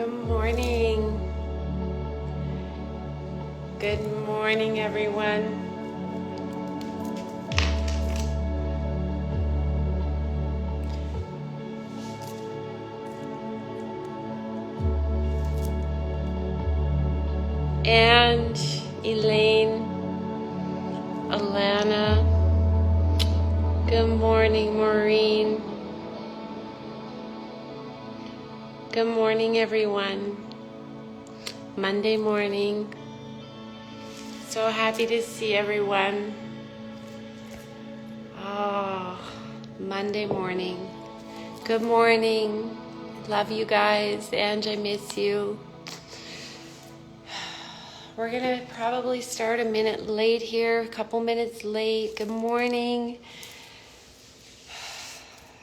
Good morning. Good morning, everyone. And Elaine, Alana. Good morning, Maureen. Good morning, everyone. Monday morning. So happy to see everyone. Oh, Monday morning. Good morning. Love you guys. Ange, I miss you. We're going to probably start a minute late here, a couple minutes late. Good morning.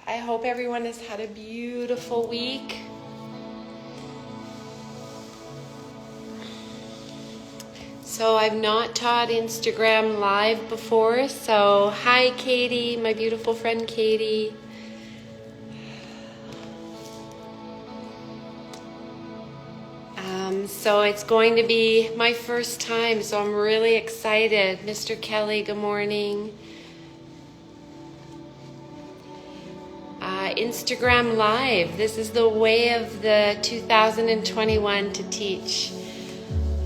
I hope everyone has had a beautiful week. So I've not taught Instagram Live before, so hi Katie, my beautiful friend Katie. So it's going to be my first time, so I'm really excited. Mr. Kelly, good morning. Instagram Live, this is the way of the 2021 to teach.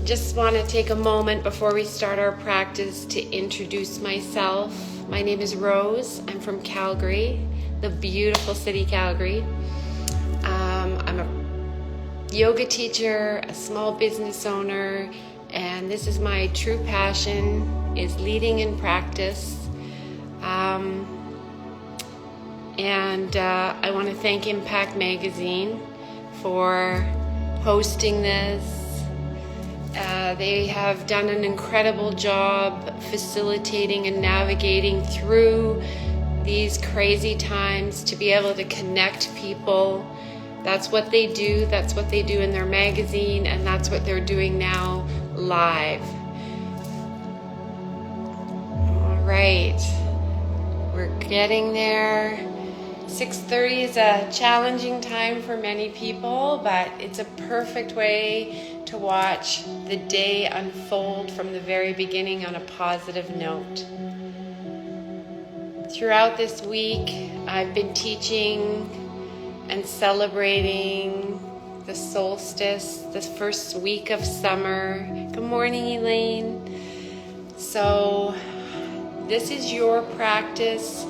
Just want to take a moment before we start our practice to introduce myself. My name is Rose. I'm from Calgary, the beautiful city Calgary. I'm a yoga teacher, a small business owner, and this is my true passion, is leading in practice. I want to thank Impact Magazine for hosting this. They have done an incredible job facilitating and navigating through these crazy times to be able to connect people. That's what they do. That's what they do in their magazine, and that's what they're doing now live. All right, we're getting there. 6:30 is a challenging time for many people, but it's a perfect way to watch the day unfold from the very beginning on a positive note. Throughout this week, I've been teaching and celebrating the solstice, the first week of summer. Good morning, Elaine. So this is your practice.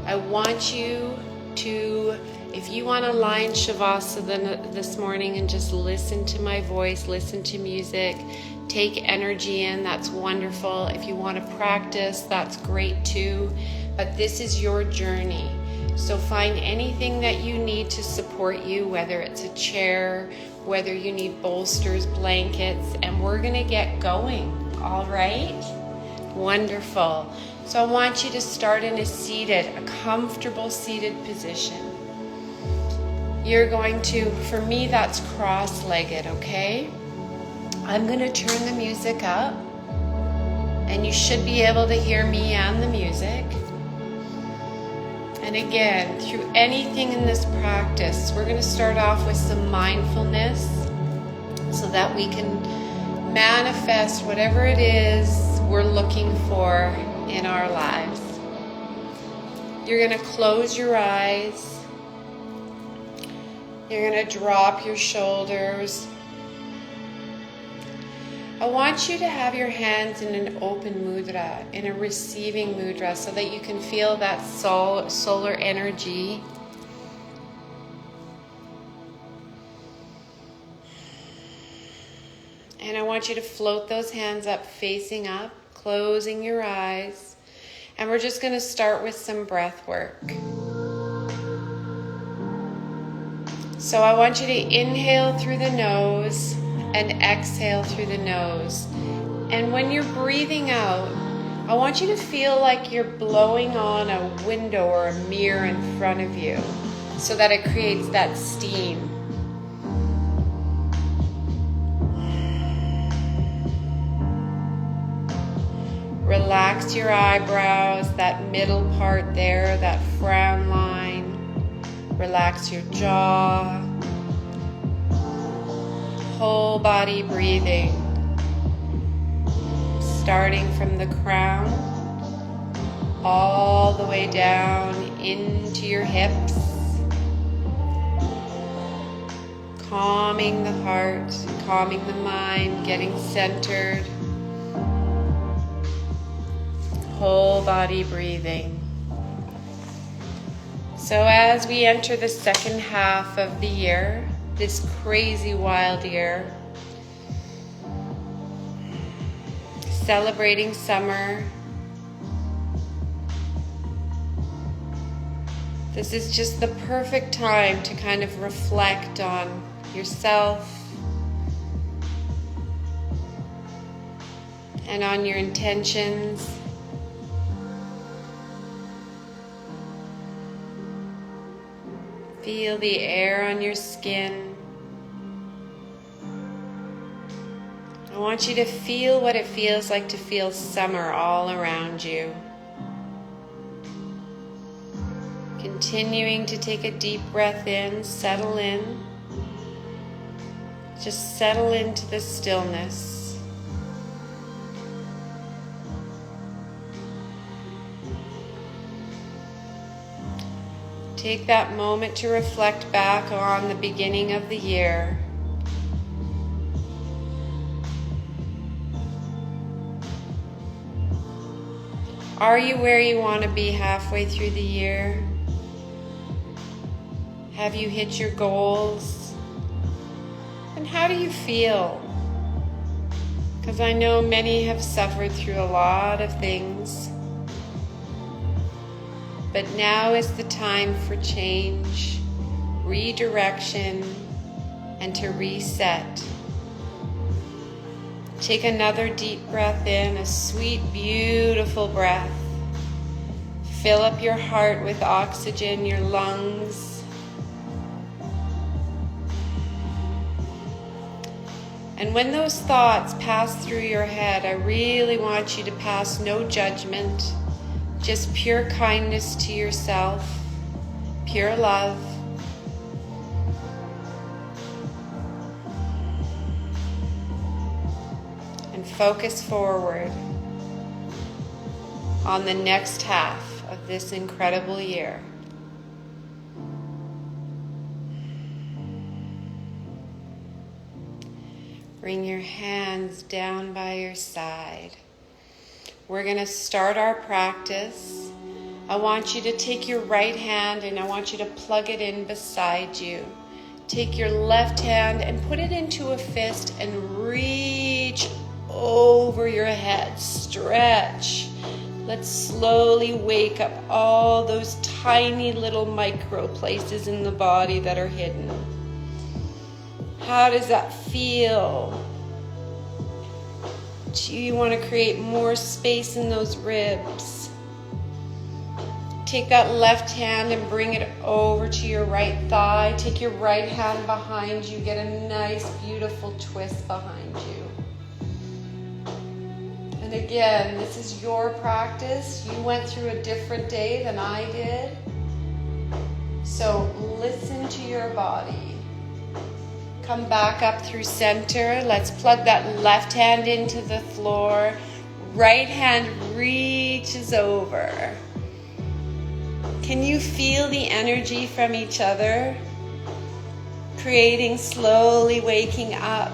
I want you to, if you want to line Shavasana this morning and just listen to my voice, listen to music, take energy in, that's wonderful. If you want to practice, that's great too. But this is your journey. So find anything that you need to support you, whether it's a chair, whether you need bolsters, blankets, and we're going to get going. All right? Wonderful. So I want you to start in a comfortable seated position. You're going to, for me, that's cross-legged, okay? I'm going to turn the music up, and you should be able to hear me and the music. And again, through anything in this practice, we're going to start off with some mindfulness so that we can manifest whatever it is we're looking for in our lives. You're going to close your eyes. You're going to drop your shoulders. I want you to have your hands in an open mudra, in a receiving mudra, so that you can feel that solar energy. And I want you to float those hands up, facing up, closing your eyes. And we're just going to start with some breath work. So I want you to inhale through the nose and exhale through the nose. And when you're breathing out, I want you to feel like you're blowing on a window or a mirror in front of you so that it creates that steam. Relax your eyebrows, that middle part there, that frown line. Relax your jaw. whole body breathing, starting from the crown all the way down into your hips, calming the heart, calming the mind, getting centered, whole body breathing. So as we enter the second half of the year, this crazy wild year, celebrating summer, this is just the perfect time to kind of reflect on yourself and on your intentions. Feel the air on your skin. I want you to feel what it feels like to feel summer all around you. Continuing to take a deep breath in, settle in. Just settle into the stillness. Take that moment to reflect back on the beginning of the year. Are you where you want to be halfway through the year? Have you hit your goals? And how do you feel? Because I know many have suffered through a lot of things. But now is the time for change, redirection, and to reset. Take another deep breath in, a sweet, beautiful breath. Fill up your heart with oxygen, your lungs. And when those thoughts pass through your head, I really want you to pass no judgment, just pure kindness to yourself, pure love. And focus forward on the next half of this incredible year. Bring your hands down by your side. We're going to start our practice. I want you to take your right hand and I want you to plug it in beside you. Take your left hand and put it into a fist and reach over your head. Stretch. Let's slowly wake up all those tiny little micro places in the body that are hidden. How does that feel? Do you want to create more space in those ribs? Take that left hand and bring it over to your right thigh. Take your right hand behind you. Get a nice, beautiful twist behind you. And again, this is your practice. You went through a different day than I did. So listen to your body. Come back up through center. Let's plug that left hand into the floor. Right hand reaches over. Can you feel the energy from each other? Creating, slowly waking up.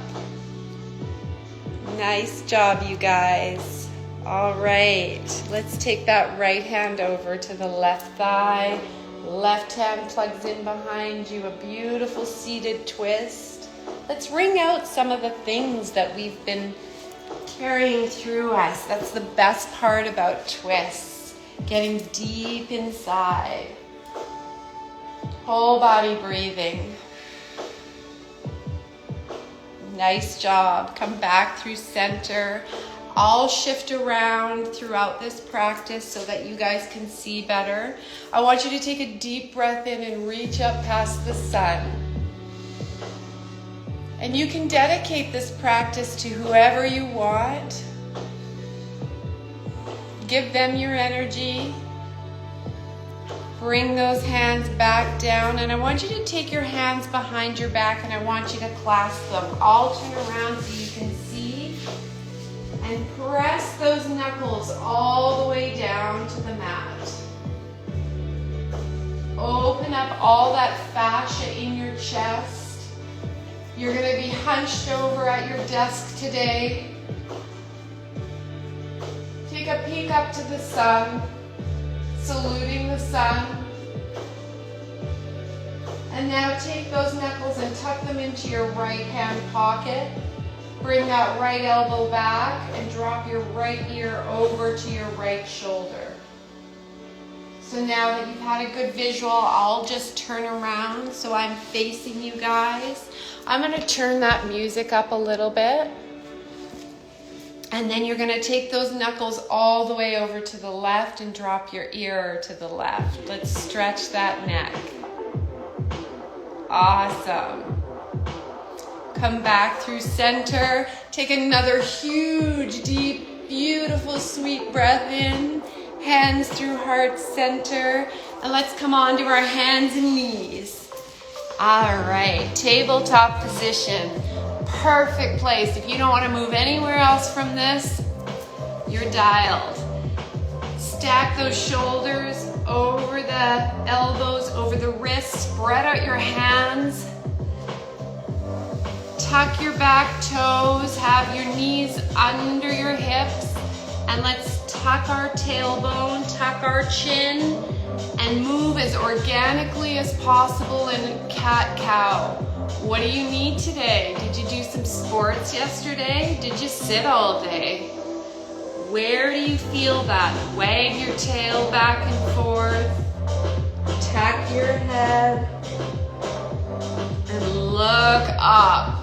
Nice job, you guys. All right, let's take that right hand over to the left thigh. Left hand plugs in behind you, a beautiful seated twist. Let's wring out some of the things that we've been carrying through us. That's the best part about twists, getting deep inside. Whole body breathing. Nice job. Come back through center. I'll shift around throughout this practice so that you guys can see better. I want you to take a deep breath in and reach up past the sun. And you can dedicate this practice to whoever you want. Give them your energy. Bring those hands back down, and I want you to take your hands behind your back and I want you to clasp them. All turn around so you can see, and press those knuckles all the way down to the mat. Open up all that fascia in your chest. You're going to be hunched over at your desk today. Take a peek up to the sun, saluting the sun. And now take those knuckles and tuck them into your right hand pocket. Bring that right elbow back and drop your right ear over to your right shoulder. So now that you've had a good visual, I'll just turn around so I'm facing you guys. I'm going to turn that music up a little bit. And then you're going to take those knuckles all the way over to the left and drop your ear to the left. Let's stretch that neck. Awesome. Come back through center. Take another huge, deep, beautiful, sweet breath in. Hands through heart center. And let's come on to our hands and knees. All right, tabletop position. Perfect place. If you don't want to move anywhere else from this, you're dialed. Stack those shoulders over the elbows, over the wrists. Spread out your hands. Tuck your back toes. Have your knees under your hips. And let's tuck our tailbone, tuck our chin, and move as organically as possible in cat-cow. What do you need today? Did you do some sports yesterday? Did you sit all day? Where do you feel that? Wag your tail back and forth. Tuck your head. And look up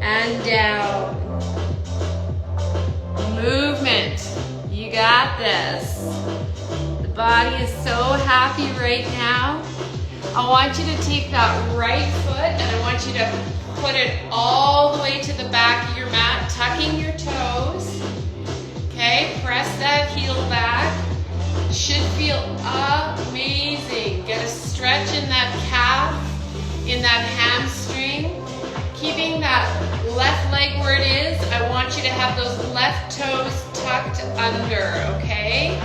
and down. Movement. You got this. The body is so happy right now. I want you to take that right foot and I want you to put it all the way to the back of your mat, tucking your toes. Okay, press that heel back. Should feel amazing. Get a stretch in that calf, in that hamstring. Keeping that left leg where it is, I want you to have those left toes tucked under, okay?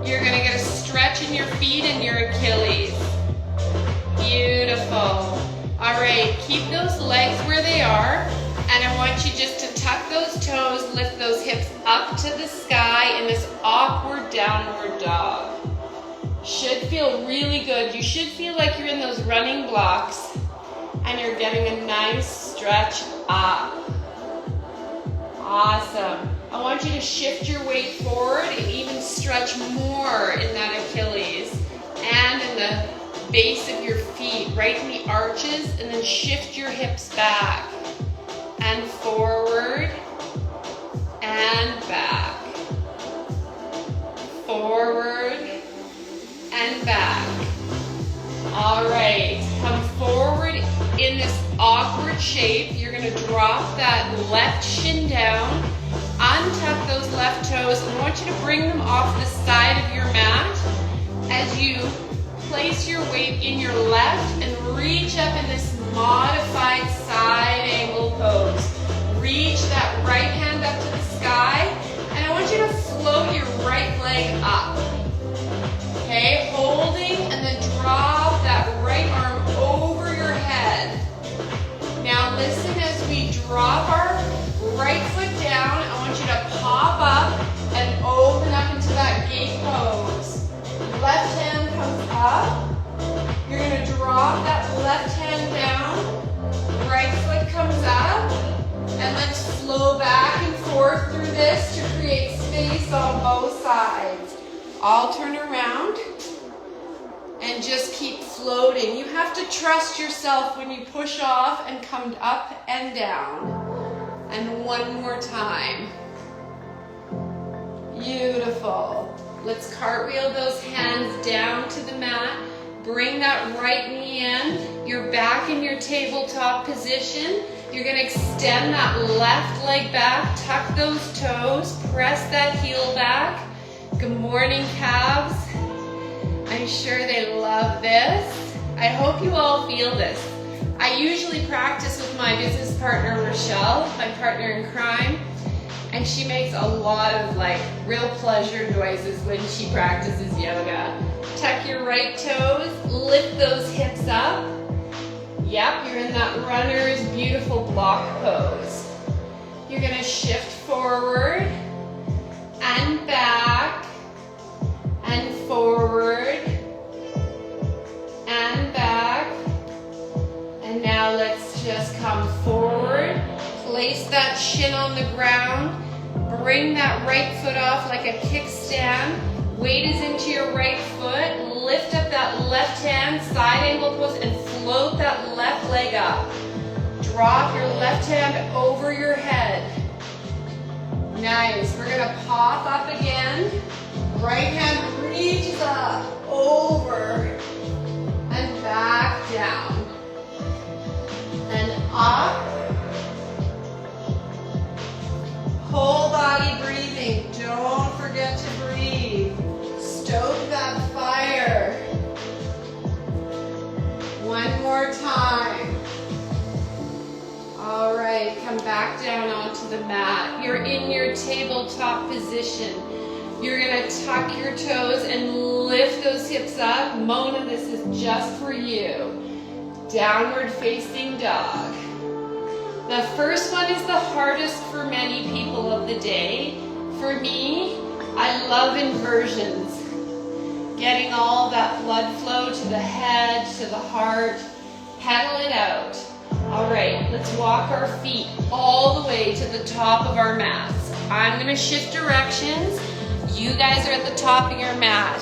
You're gonna get a stretch in your feet and your Achilles. Beautiful. All right, keep those legs where they are, and I want you just to tuck those toes, lift those hips up to the sky in this awkward downward dog. Should feel really good. You should feel like you're in those running blocks, and you're getting a nice stretch up. Awesome. I want you to shift your weight forward and even stretch more in that Achilles and in the base of your feet, right in the arches, and then shift your hips back and forward and back. Forward and back. All right, come forward in this awkward shape. You're going to drop that left shin down, untuck those left toes, and I want you to bring them off the side of your mat as you place your weight in your left and reach up in this modified side angle pose. Reach that right hand up to the sky, and I want you to float your right leg up. Okay, holding, and then drop that right arm over your head. Now listen as we drop our right foot down. I want you to pop up and open up into that gate pose. Left hand comes up. You're going to drop that left hand down. Right foot comes up. And let's flow back and forth through this to create space on both sides. All turn around and just keep floating. You have to trust yourself when you push off and come up and down. And one more time. Beautiful. Let's cartwheel those hands down to the mat. Bring that right knee in. You're back in your tabletop position. You're going to extend that left leg back. Tuck those toes. Press that heel back. Good morning, calves. I'm sure they love this. I hope you all feel this. I usually practice with my business partner, Rochelle, my partner in crime, and she makes a lot of like real pleasure noises when she practices yoga. Tuck your right toes, lift those hips up. Yep, you're in that runner's beautiful block pose. You're gonna shift forward and back and forward and back. And now let's just come forward. Place that shin on the ground. Bring that right foot off like a kickstand. Weight is into your right foot. Lift up that left hand, side angle pose, and float that left leg up. Drop your left hand over your head. Nice. We're going to pop up again. Right hand reaches up, over, and back down. And up. Whole body breathing. Don't forget to breathe. Stoke that fire. One more time. All right, come back down onto the mat. You're in your tabletop position. You're gonna tuck your toes and lift those hips up. Mona, this is just for you. Downward facing dog. The first one is the hardest for many people of the day. For me, I love inversions. Getting all that blood flow to the head, to the heart. Pedal it out. All right, let's walk our feet all the way to the top of our mats. I'm gonna shift directions. You guys are at the top of your mat.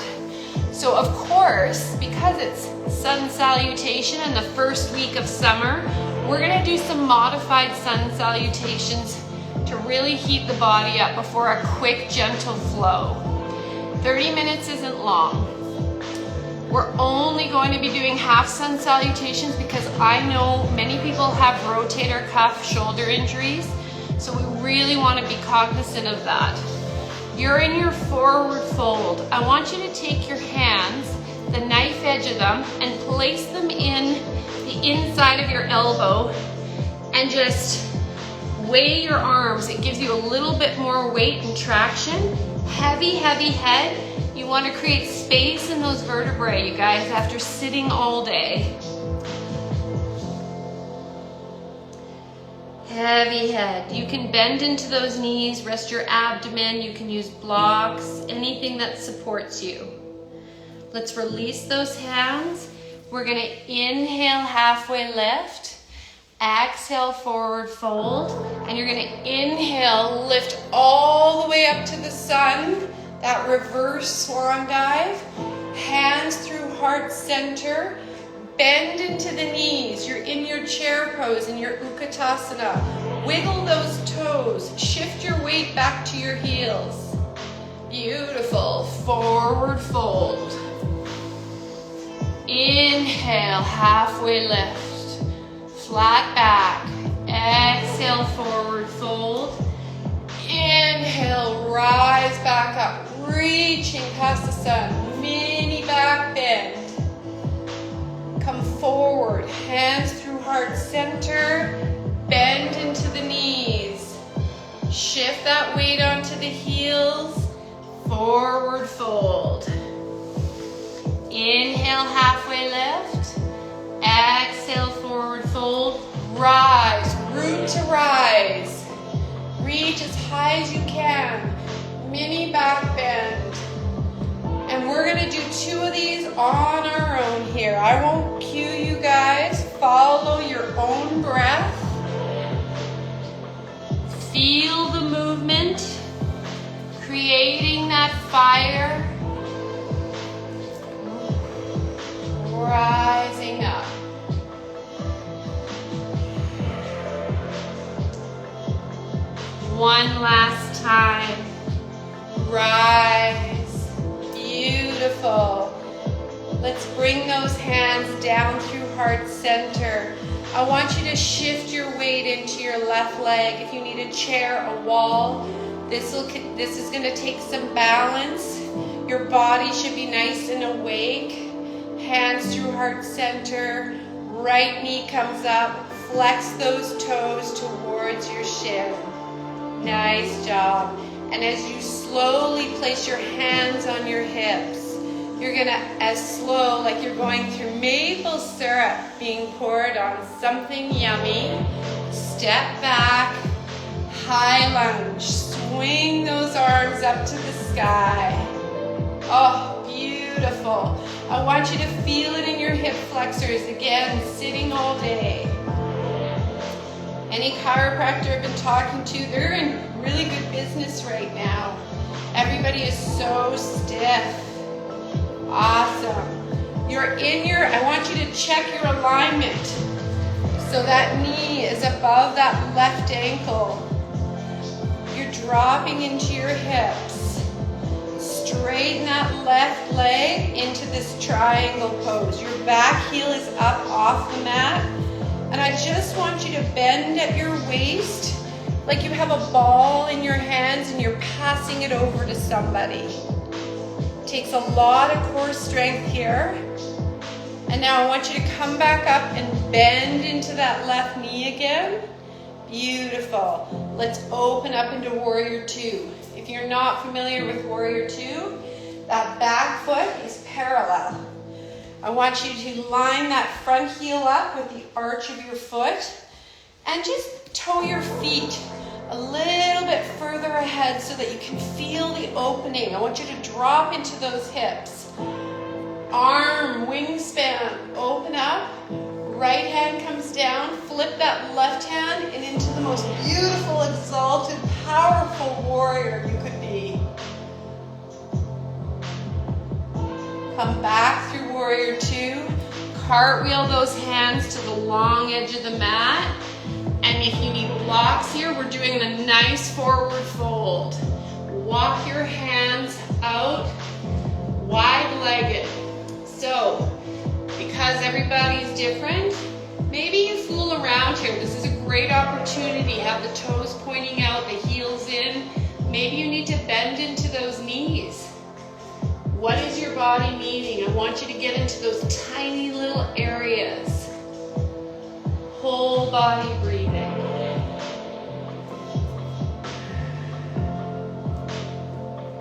So of course, because it's sun salutation and the first week of summer, we're gonna do some modified sun salutations to really heat the body up before a quick, gentle flow. 30 minutes isn't long. We're only going to be doing half sun salutations because I know many people have rotator cuff shoulder injuries, so we really want to be cognizant of that. You're in your forward fold. I want you to take your hands, the knife edge of them, and place them in the inside of your elbow and just weigh your arms. It gives you a little bit more weight and traction. Heavy, heavy head. You want to create space in those vertebrae, you guys, after sitting all day. Heavy head. You can bend into those knees, rest your abdomen. You can use blocks, anything that supports you. Let's release those hands. We're going to inhale, halfway lift. Exhale, forward fold. And you're going to inhale, lift all the way up to the sun. That reverse swan dive. Hands through heart center. Bend into the knees. You're in your chair pose, in your Utkatasana. Wiggle those toes. Shift your weight back to your heels. Beautiful. Forward fold. Inhale, halfway lift. Flat back. Exhale, forward fold. Inhale, rise back up. Reaching past the sun. Mini back bend. Come forward, hands through heart center, bend into the knees. Shift that weight onto the heels, forward fold. Inhale, halfway lift. Exhale, forward fold. Rise, root to rise. Reach as high as you can. Mini back bend. And we're gonna do 2 of these on our own here. I won't cue you guys. Follow your own breath. Feel the movement, creating that fire. Rising up. One last time. Rise. Beautiful. Let's bring those hands down through heart center. I want you to shift your weight into your left leg. If you need a chair, a wall, this is going to take some balance. Your body should be nice and awake. Hands through heart center. Right knee comes up. Flex those toes towards your shin. Nice job. And as you slowly place your hands on your hips, you're gonna, as slow, like you're going through maple syrup being poured on something yummy. Step back, high lunge. Swing those arms up to the sky. Oh, beautiful. I want you to feel it in your hip flexors. Again, sitting all day. Any chiropractor I've been talking to, they're in really good business right now. Everybody is so stiff. Awesome. I want you to check your alignment. So that knee is above that left ankle. You're dropping into your hips. Straighten that left leg into this triangle pose. Your back heel is up off the mat. And I just want you to bend at your waist like you have a ball in your hands and you're passing it over to somebody. Takes a lot of core strength here. And now I want you to come back up and bend into that left knee again. Beautiful. Let's open up into Warrior Two. If you're not familiar with Warrior Two, that back foot is parallel. I want you to line that front heel up with the arch of your foot and just toe your feet a little bit further ahead so that you can feel the opening. I want you to drop into those hips. Arm, wingspan, open up. Right hand comes down. Flip that left hand and into the most beautiful, exalted, powerful warrior you could be. Come back through Warrior Two. Cartwheel those hands to the long edge of the mat. And if you need blocks here, we're doing a nice forward fold. Walk your hands out wide-legged. So, because everybody's different, maybe you fool around here. This is a great opportunity. Have the toes pointing out, the heels in. Maybe you need to bend into those knees. What is your body needing? I want you to get into those tiny little areas. Whole body breathing.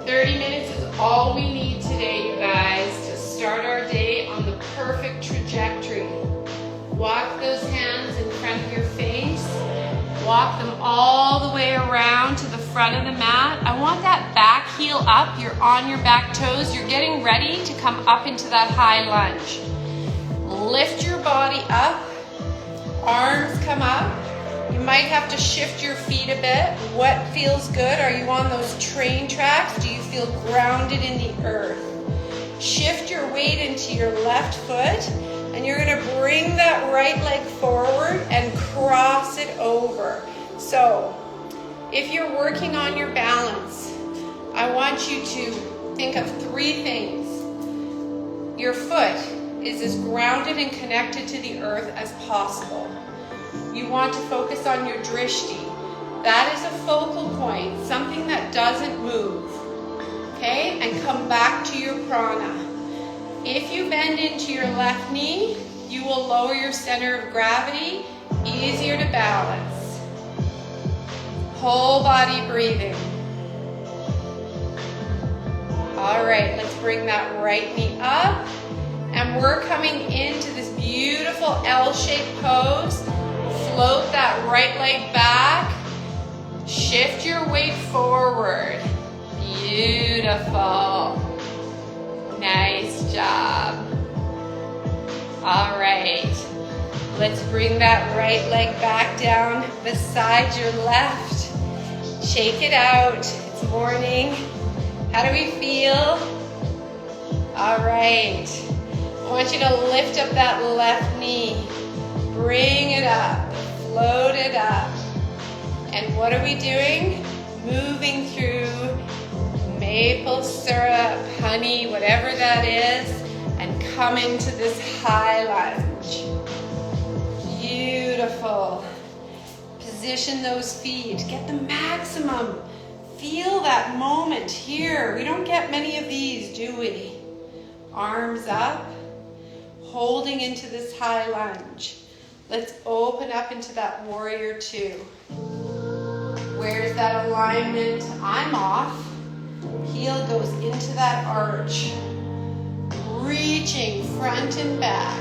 "30 minutes is all we need today, you guys, to start our day on the perfect trajectory. Walk those hands in front of your face. Walk them all the way around to the front of the mat. I want that back heel up. You're on your back toes. You're getting ready to come up into that high lunge. Lift your body up. Arms come up. You might have to shift your feet a bit. What feels good? Are you on those train tracks? Do you feel grounded in the earth? Shift your weight into your left foot, and you're going to bring that right leg forward and cross it over. So, if you're working on your balance, I want you to think of 3 things. Your foot is as grounded and connected to the earth as possible. You want to focus on your drishti. That is a focal point, something that doesn't move. Okay? And come back to your prana. If you bend into your left knee, you will lower your center of gravity, easier to balance. Whole body breathing. All right, let's bring that right knee up. And we're coming into this beautiful L-shaped pose. Float that right leg back. Shift your weight forward. Beautiful. Nice job. All right. Let's bring that right leg back down beside your left. Shake it out. It's morning. How do we feel? All right. I want you to lift up that left knee. Bring it up. Float it up. And what are we doing? Moving through maple syrup, honey, whatever that is, and come into this high lunge. Beautiful. Position those feet. Get the maximum feel that moment here. We don't get many of these, do we? Arms up, holding into this high lunge. Let's open up into that warrior two. Where's that alignment? I'm off. Heel goes into that arch. Reaching front and back.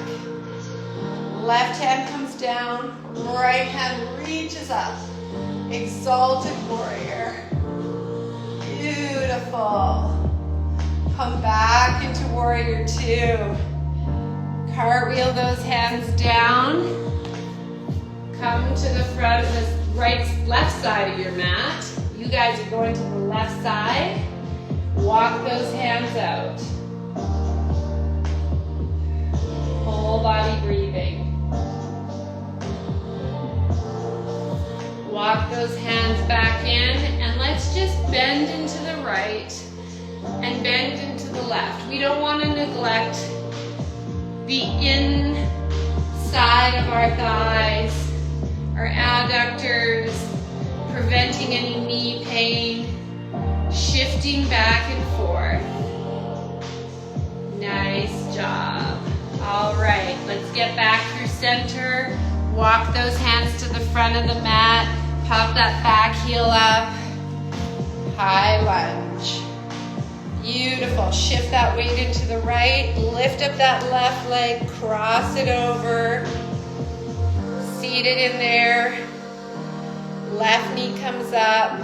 Left hand comes down, right hand reaches up. Exalted warrior. Beautiful. Come back into warrior two. Cartwheel those hands down. Come to the front of the left side of your mat. You guys are going to the left side. Walk those hands out. Whole body breathing. Walk those hands back in, and let's just bend into the right and bend into the left. We don't want to neglect the inside of our thighs, our adductors, preventing any knee pain, shifting back and forth. Nice job. All right, let's get back through center. Walk those hands to the front of the mat. Pop that back heel up. High lunge. Beautiful. Shift that weight into the right. Lift up that left leg. Cross it over. Seated in there. Left knee comes up.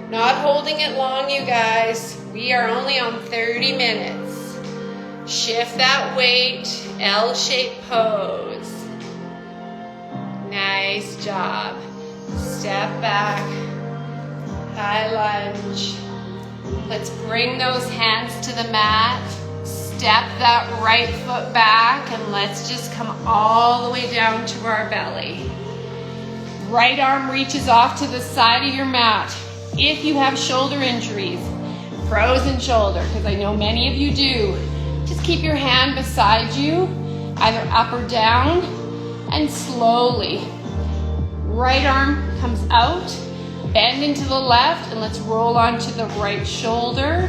Not holding it long, you guys. We are only on 30 minutes. Shift that weight. L-shaped pose. Nice job. Step back. High lunge. Let's bring those hands to the mat. Step that right foot back, and let's just come all the way down to our belly. Right arm reaches off to the side of your mat. If you have shoulder injuries, frozen shoulder, because I know many of you do, just keep your hand beside you, either up or down, and slowly. Right arm comes out, bend into the left, and let's roll onto the right shoulder,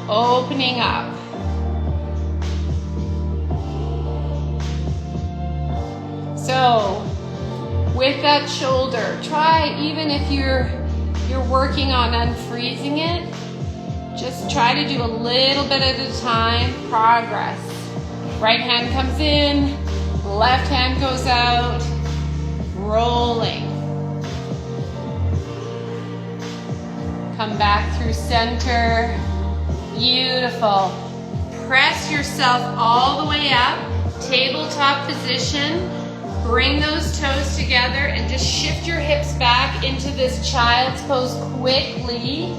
opening up. So, with that shoulder, try, even if you're working on unfreezing it, just try to do a little bit at a time, progress. Right hand comes in, left hand goes out, rolling. Come back through center. Beautiful. Press yourself all the way up, tabletop position. Bring those toes together and just shift your hips back into this child's pose quickly.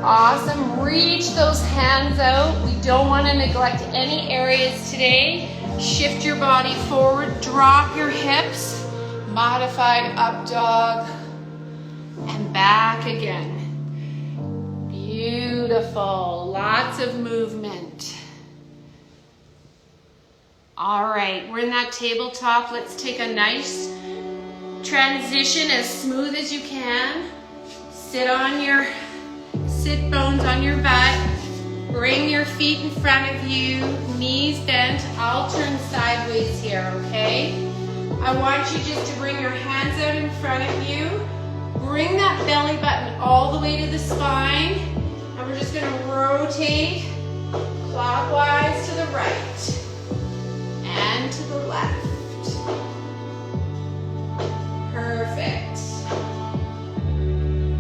Awesome. Reach those hands out. We don't want to neglect any areas today. Shift your body forward. Drop your hips. Modified up dog. And back again. Beautiful. Lots of movement. All right, we're in that tabletop. Let's take a nice transition as smooth as you can. Sit on your sit bones on your butt. Bring your feet in front of you, knees bent. I'll turn sideways here, okay? I want you just to bring your hands out in front of you. Bring that belly button all the way to the spine. And we're just gonna rotate clockwise to the right. And to the left. Perfect.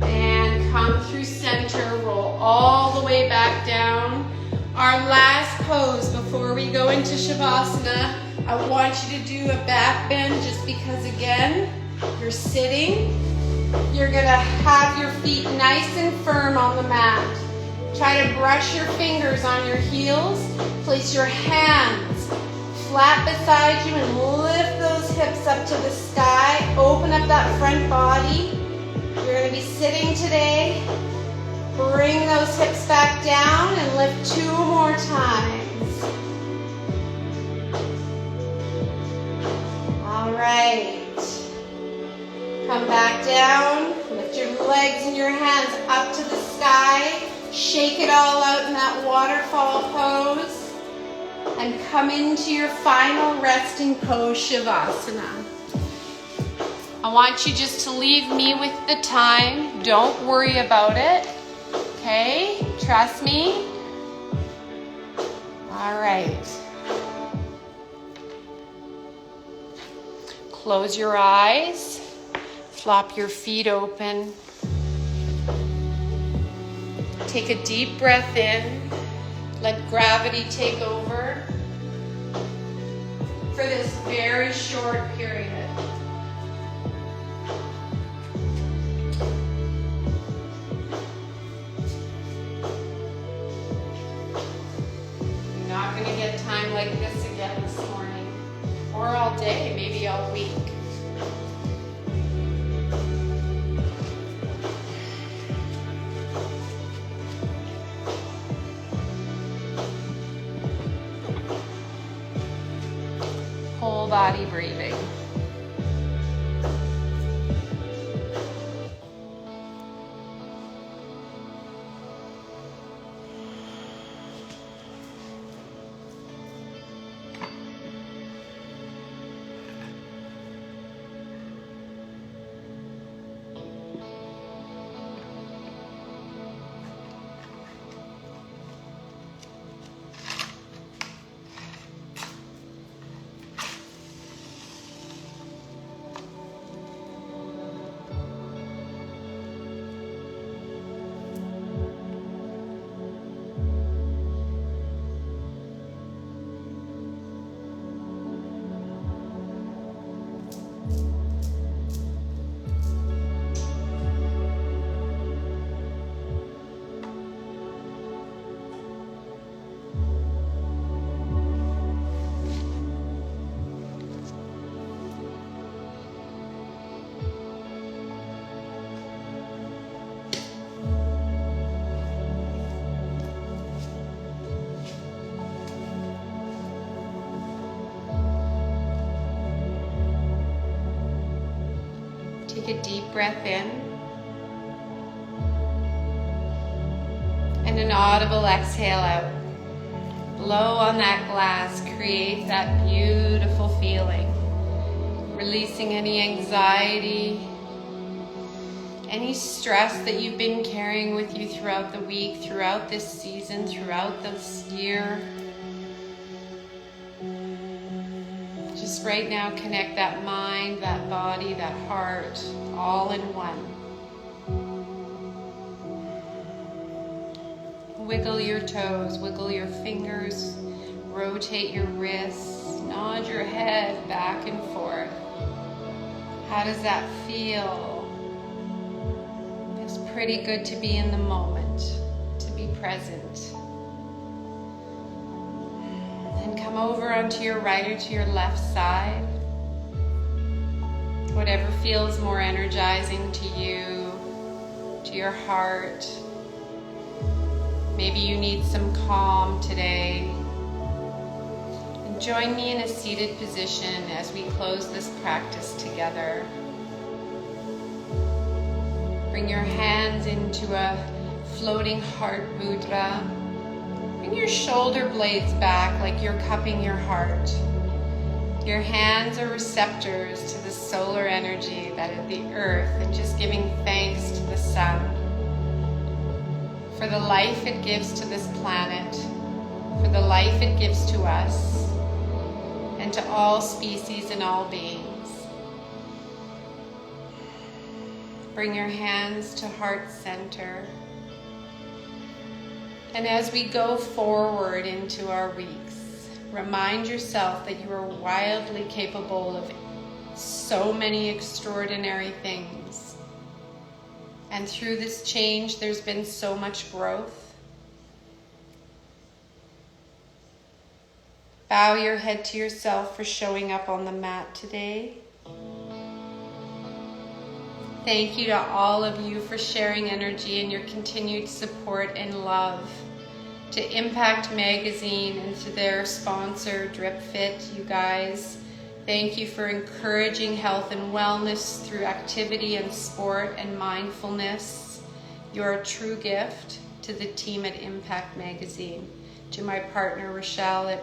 And come through center, roll all the way back down. Our last pose before we go into Shavasana, I want you to do a back bend just because, again, you're sitting. You're gonna have your feet nice and firm on the mat. Try to brush your fingers on your heels. Place your hands flat beside you and lift those hips up to the sky. Open up that front body. You're going to be sitting today. Bring those hips back down and lift 2 more times. All right. Come back down. Lift your legs and your hands up to the sky. Shake it all out in that waterfall pose. And come into your final resting pose, Shavasana. I want you just to leave me with the time. Don't worry about it. Okay? Trust me. All right. Close your eyes. Flop your feet open. Take a deep breath in. Let gravity take over for this very short period. You're not going to get time like this again this morning, or all day, maybe all week. Whole body breathing. Take a deep breath in and an audible exhale out. Blow on that glass, create that beautiful feeling, releasing any anxiety, any stress that you've been carrying with you throughout the week, throughout this season, throughout this year. Just right now, connect that mind, that body, that heart, all in one. Wiggle your toes, wiggle your fingers, rotate your wrists, nod your head back and forth. How does that feel? It's pretty good to be in the moment, to be present. Come over onto your right or to your left side. Whatever feels more energizing to you, to your heart. Maybe you need some calm today. And join me in a seated position as we close this practice together. Bring your hands into a floating heart mudra. Bring your shoulder blades back like you're cupping your heart. Your hands are receptors to the solar energy that is the earth, and just giving thanks to the sun for the life it gives to this planet, for the life it gives to us, and to all species and all beings. Bring your hands to heart center. And as we go forward into our weeks, remind yourself that you are wildly capable of so many extraordinary things. And through this change, there's been so much growth. Bow your head to yourself for showing up on the mat today. Thank you to all of you for sharing energy and your continued support and love to Impact Magazine and to their sponsor, Drip Fit. You guys Thank you for encouraging health and wellness through activity and sport and mindfulness. You're a true gift to the team at Impact Magazine, to my partner Rochelle at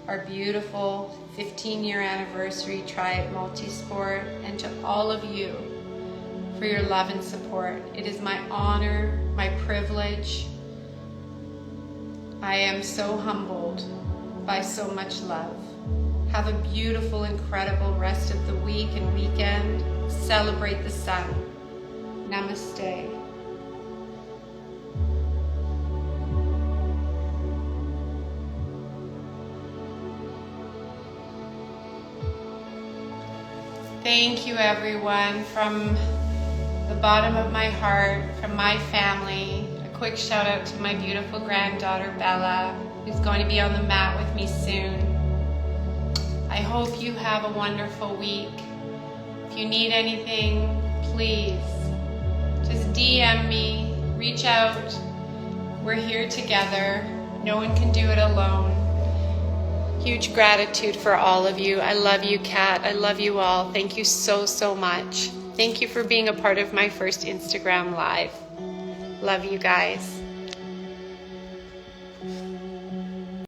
our beautiful 15-year anniversary Triad Multisport, and to all of you for your love and support. It is my honor, my privilege. I am so humbled by so much love. Have a beautiful, incredible rest of the week and weekend. Celebrate the sun. Namaste. Thank you, everyone, from the bottom of my heart, from my family. A quick shout out to my beautiful granddaughter, Bella, who's going to be on the mat with me soon. I hope you have a wonderful week. If you need anything, please just DM me, reach out. We're here together. No one can do it alone. Huge gratitude for all of you. I love you, Kat. I love you all. Thank you so, so much. Thank you for being a part of my first Instagram Live. Love you guys.